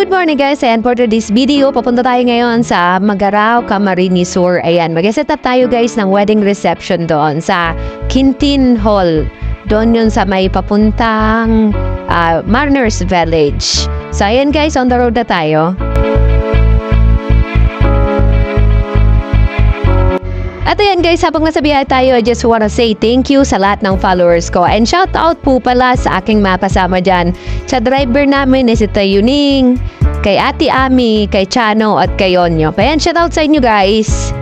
Good morning guys, and for today's video, papunta tayo ngayon sa Magarao, Camarines Sur. Ayan, mag-set up tayo guys ng wedding reception doon sa Quintin Hall. Doon yun sa may papuntang Mariners Village. So ayan guys, on the road na tayo. At ayan guys, habang nasa biyahe tayo, I just wanna say thank you sa lahat ng followers ko. And shout out po pala sa aking mga kasama dyan. Sa driver namin ni si Tayuning, kay Ate Ami, kay Chano at kay Onyo. Ayan, shout out sa inyo guys.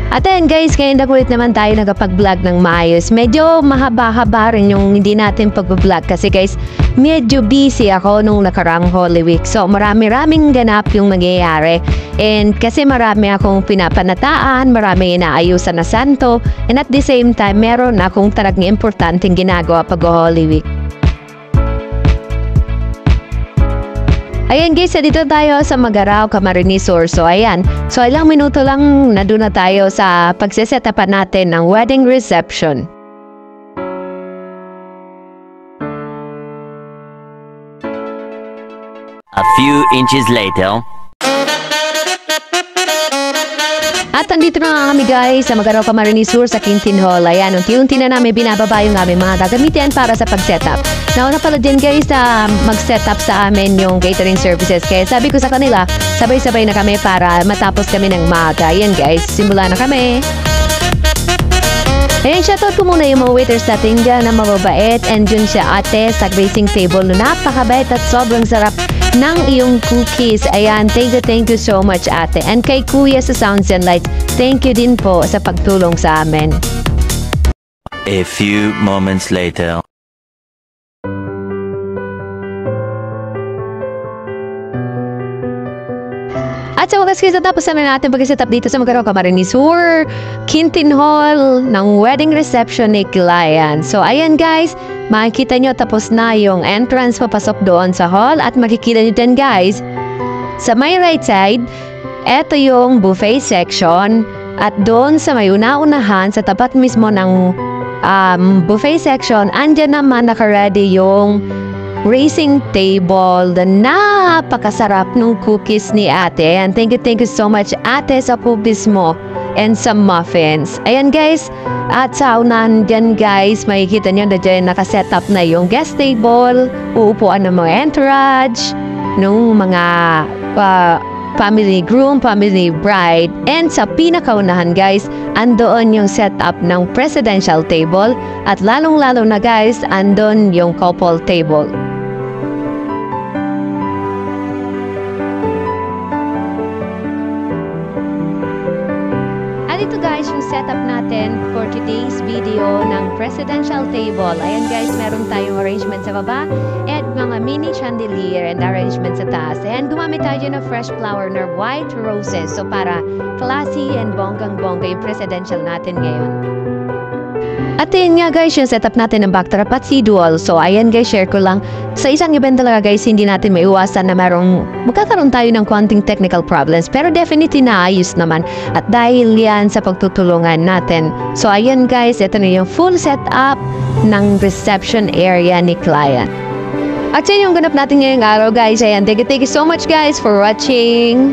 At ayan guys, ngayon ulit naman tayo nagapag-vlog ng maayos. Medyo mahaba-haba rin yung hindi natin pag-vlog kasi guys, medyo busy ako nung nakarang Holy Week. So marami-raming ganap yung nangyayari. And kasi marami akong pinapanataan, marami inaayusan na santo. And at the same time, meron akong talagang importanteng ginagawa pag-Holy Week. Ayan guys, dito tayo sa Magarao, Camarines Sur. So ayan, so ilang minuto lang nandun na tayo sa pagsesetapan natin ng wedding reception. A few inches later. At andito na nga kami guys sa Magarao, Camarines Sur sa Quintin Hall. Ayan, unti-unti na namin binababa yung aming mga gagamitin para sa pag-setup. Nauna pala din guys na mag-setup sa amin yung catering services. Kaya sabi ko sa kanila, sabay-sabay na kami para matapos kami ng maaga. Ayan guys, simula na kami. Ayan, shoutout ko muna yung mga waiters natin dyan na mababait. And yun siya ate sa gracing table na napakabait at sobrang sarap ng iyong cookies. Ayan, thank you so much ate. And kay kuya sa Sounds and Lights, thank you din po sa pagtulong sa amin. A few moments later. At sa wakas guys, tapos na natin pag-set up dito sa Magarao, Camarines Sur, Quintin Hall ng wedding reception ni Kilayan. So ayan guys, makikita nyo tapos na yung entrance papasok doon sa hall. At makikita nyo din guys, sa my right side, eto yung buffet section. At doon sa may una-unahan, sa tapat mismo ng buffet section, andyan naman nakaready yung racing table na napakasarap ng cookies ni ate. And thank you so much ate sa cookies mo and some muffins. Ayan guys, at sa unahan dyan guys, makikita nyo na dyan nakaset up na yung guest table, uupuan ng mga entourage, ng mga family groom, family bride. And sa pinakaunahan guys, andoon yung setup ng presidential table. At lalong-lalo na guys, andon yung couple table. At ito guys, yung setup natin for today's video ng presidential table. Ayan guys, meron tayong arrangement sa baba at mga mini chandelier and arrangement sa taas. Ayan, gumamit tayo ng fresh flower na white roses. So para classy and bonggang-bongga yung presidential natin ngayon. At yun nga guys, yung setup natin ng backdrop at si-dual. So ayan guys, share ko lang. Sa isang event talaga guys, hindi natin maiwasan na magkakaroon tayo ng konting technical problems. Pero definitely naayos naman. At dahil yan sa pagtutulungan natin. So ayan guys, ito na yung full setup ng reception area ni client. At yan yung ganap natin ngayong araw guys. Ayan, thank you so much guys for watching.